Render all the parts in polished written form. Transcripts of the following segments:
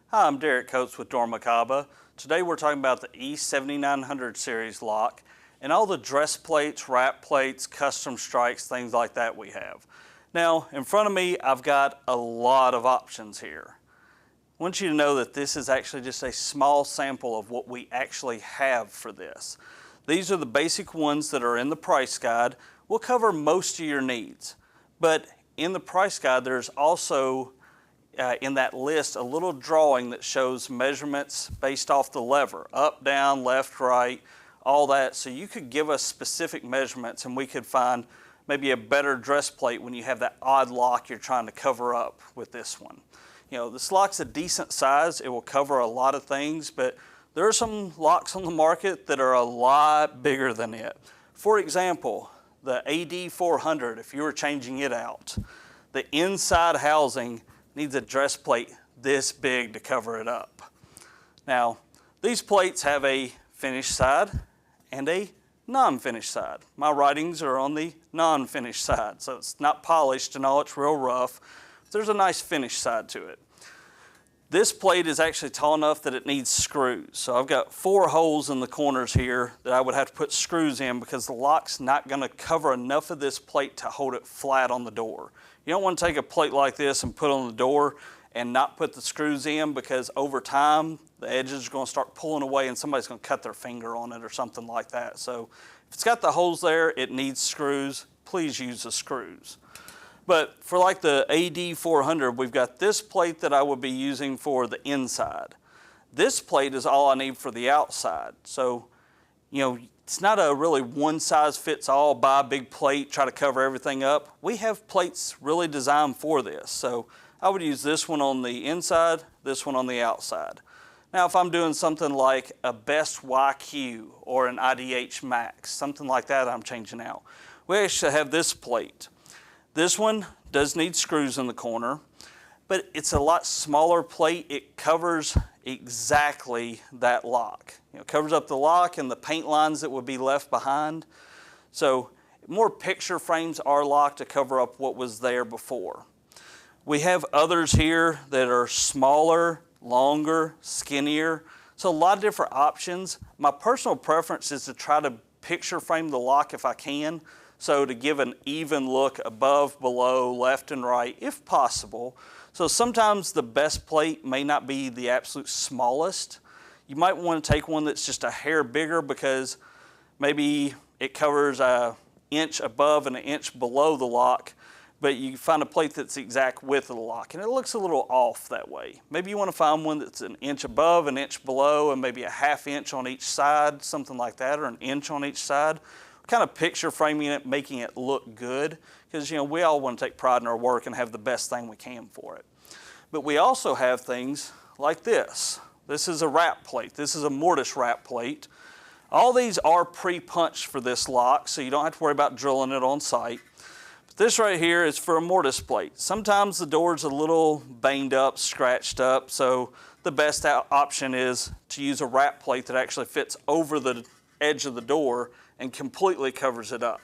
Hi, I'm Derek Coates with Dormicaba. Today we're talking about the E7900 series lock and all the dress plates, wrap plates, custom strikes, things like that we have. Now, in front of me, I've got a lot of options here. I want you to know that this is actually just a small sample of what we actually have for this. These are the basic ones that are in the price guide. We'll cover most of your needs, but in the price guide, there's also in that list a little drawing that shows measurements based off the lever, up, down, left, right, all that. So you could give us specific measurements and we could find maybe a better dress plate when you have that odd lock you're trying to cover up with this one. You know, this lock's a decent size. It will cover a lot of things, but there are some locks on the market that are a lot bigger than it. For example, the AD400, if you were changing it out, the inside housing needs a dress plate this big to cover it up. Now, these plates have a finished side and a non-finished side. My writings are on the non-finished side, so it's not polished and all, it's real rough. There's a nice finished side to it. This plate is actually tall enough that it needs screws. So I've got 4 holes in the corners here that I would have to put screws in because the lock's not gonna cover enough of this plate to hold it flat on the door. You don't want to take a plate like this and put it on the door and not put the screws in, because over time the edges are going to start pulling away and somebody's going to cut their finger on it or something like that. So if it's got the holes there, it needs screws. Please use the screws. But for like the AD400, we've got this plate that I would be using for the inside. This plate is all I need for the outside. So, you know, it's not a really one size fits all, buy a big plate, try to cover everything up. We have plates really designed for this. So I would use this one on the inside, this one on the outside. Now, if I'm doing something like a Best YQ or an IDH Max, something like that I'm changing out, we actually have this plate. This one does need screws in the corner, but it's a lot smaller plate. It covers exactly that lock. You know, it covers up the lock and the paint lines that would be left behind. So more picture frames our lock to cover up what was there before. We have others here that are smaller, longer, skinnier. So a lot of different options. My personal preference is to try to picture frame the lock if I can. So to give an even look above, below, left and right, if possible. So sometimes the best plate may not be the absolute smallest. You might want to take one that's just a hair bigger because maybe it covers an inch above and an inch below the lock, but you find a plate that's the exact width of the lock and it looks a little off that way. Maybe you want to find one that's an inch above, an inch below, and maybe a ½ inch on each side, something like that, or an inch on each side. Kind of picture framing it, making it look good, because you know we all want to take pride in our work and have the best thing we can for it. But we also have things like this. This is a wrap plate. This is a mortise wrap plate. All these are pre-punched for this lock, so you don't have to worry about drilling it on site. But this right here is for a mortise plate. Sometimes the door's a little banged up, scratched up, so the best option is to use a wrap plate that actually fits over the edge of the door and completely covers it up.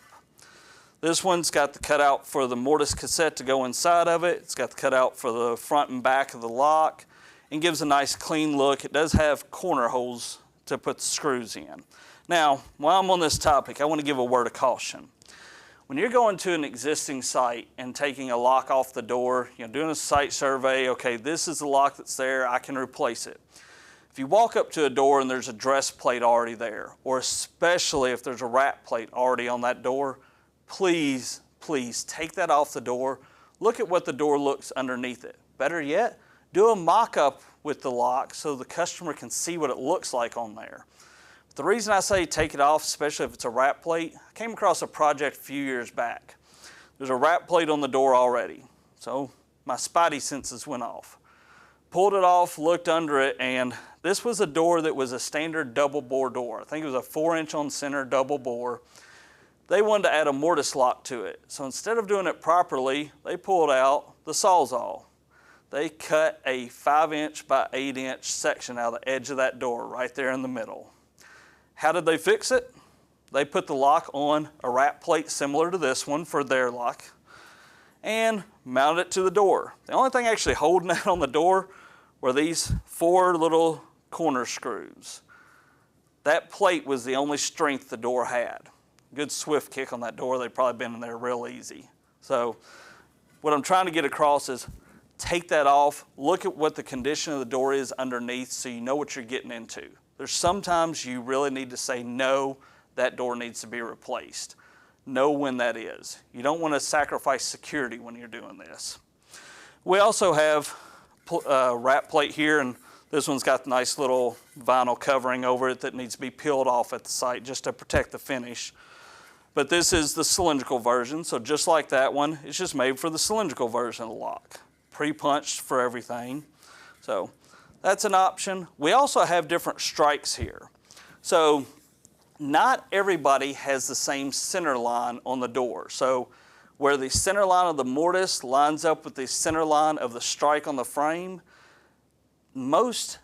This one's got the cutout for the mortise cassette to go inside of it. It's got the cutout for the front and back of the lock and gives a nice clean look. It does have corner holes to put the screws in. Now, while I'm on this topic, I want to give a word of caution. When you're going to an existing site and taking a lock off the door, you know, doing a site survey, okay, this is the lock that's there, I can replace it. If you walk up to a door and there's a dress plate already there, or especially if there's a wrap plate already on that door, please, please take that off the door. Look at what the door looks underneath it. Better yet, do a mock-up with the lock so the customer can see what it looks like on there. But the reason I say take it off, especially if it's a wrap plate, I came across a project a few years back. There's a wrap plate on the door already, so my spidey senses went off. Pulled it off, looked under it, and this was a door that was a standard double bore door. I think it was a 4-inch on center double bore. They wanted to add a mortise lock to it. So instead of doing it properly, they pulled out the Sawzall. They cut a 5-inch by 8-inch section out of the edge of that door right there in the middle. How did they fix it? They put the lock on a wrap plate similar to this one for their lock and mounted it to the door. The only thing actually holding that on the door were these 4 little corner screws. That plate was the only strength the door had. Good swift kick on that door, they'd probably been in there real easy. So what I'm trying to get across is take that off, look at what the condition of the door is underneath so you know what you're getting into. There's sometimes you really need to say, no, that door needs to be replaced. Know when that is. You don't want to sacrifice security when you're doing this. We also have a wrap plate here, and this one's got the nice little vinyl covering over it that needs to be peeled off at the site just to protect the finish. But this is the cylindrical version, so just like that one, it's just made for the cylindrical version of the lock. Pre-punched for everything. So that's an option. We also have different strikes here. So not everybody has the same center line on the door. So where the center line of the mortise lines up with the center line of the strike on the frame, most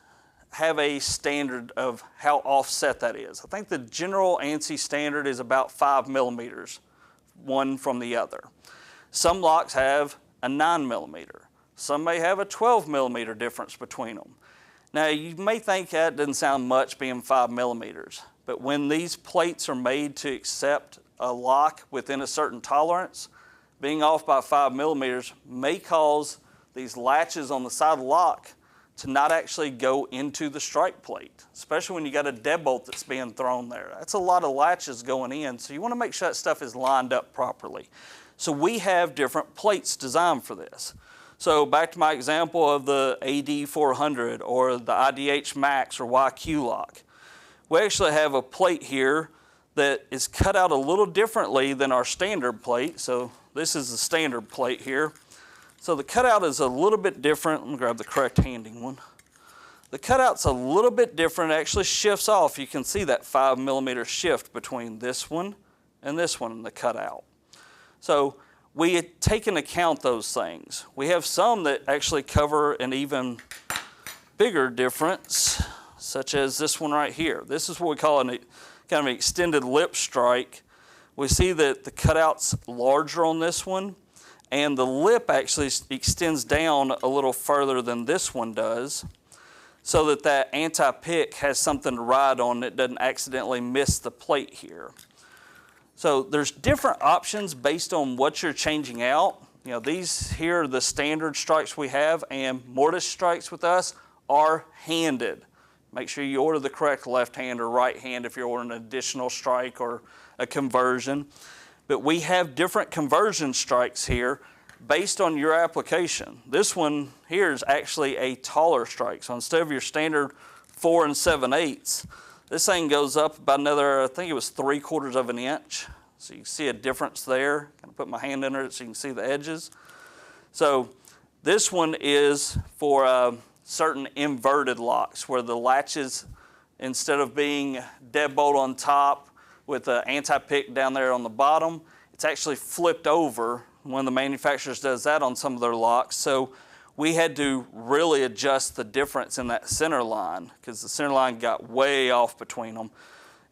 have a standard of how offset that is. I think the general ANSI standard is about 5 millimeters, one from the other. Some locks have a 9 millimeter. Some may have a 12 millimeter difference between them. Now you may think that doesn't sound much being 5 millimeters, but when these plates are made to accept a lock within a certain tolerance, being off by 5 millimeters may cause these latches on the side of the lock to not actually go into the strike plate, especially when you got a deadbolt that's being thrown there. That's a lot of latches going in, so you want to make sure that stuff is lined up properly. So we have different plates designed for this. So back to my example of the AD400 or the IDH Max or YQ lock. We actually have a plate here that is cut out a little differently than our standard plate. So this is the standard plate here. So the cutout is a little bit different. Let me grab the correct handing one. The cutout's a little bit different. It actually shifts off. You can see that 5 millimeter shift between this one and this one in the cutout. So we take into account those things. We have some that actually cover an even bigger difference, such as this one right here. This is what we call kind of an extended lip strike. We see that the cutout's larger on this one, and the lip actually extends down a little further than this one does, so that that anti-pick has something to ride on that doesn't accidentally miss the plate here. So there's different options based on what you're changing out. You know, these here are the standard strikes we have, and mortise strikes with us are handed. Make sure you order the correct left hand or right hand if you're ordering an additional strike or a conversion. But we have different conversion strikes here based on your application. This one here is actually a taller strike. So instead of your standard 4 7/8, this thing goes up about another, I think it was 3/4 of an inch. So you can see a difference there. Kind of put my hand under it so you can see the edges. So this one is for certain inverted locks where the latches, instead of being deadbolt on top with the anti-pick down there on the bottom, it's actually flipped over. One of the manufacturers does that on some of their locks. So we had to really adjust the difference in that center line because the center line got way off between them.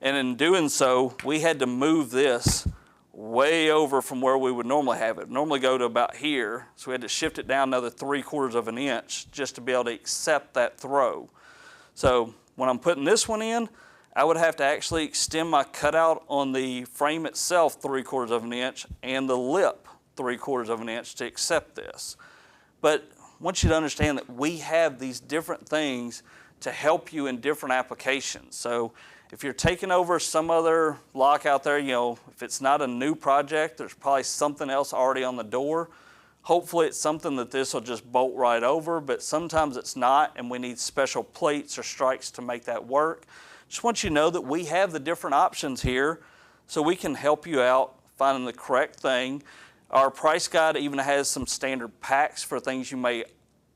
And in doing so, we had to move this way over from where we would normally have it. Normally go to about here, so we had to shift it down another 3/4 of an inch just to be able to accept that throw. So when I'm putting this one in, I would have to actually extend my cutout on the frame itself 3/4 of an inch and the lip 3/4 of an inch to accept this. But I want you to understand that we have these different things to help you in different applications. So if you're taking over some other lock out there, you know, if it's not a new project, there's probably something else already on the door. Hopefully it's something that this will just bolt right over, but sometimes it's not, and we need special plates or strikes to make that work. Just want you to know that we have the different options here so we can help you out finding the correct thing. Our price guide even has some standard packs for things you may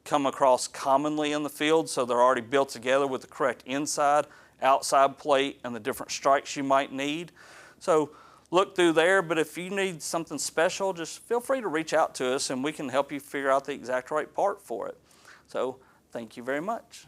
come across commonly in the field, so they're already built together with the correct inside, outside plate, and the different strikes you might need. So look through there, but if you need something special, just feel free to reach out to us and we can help you figure out the exact right part for it. So thank you very much.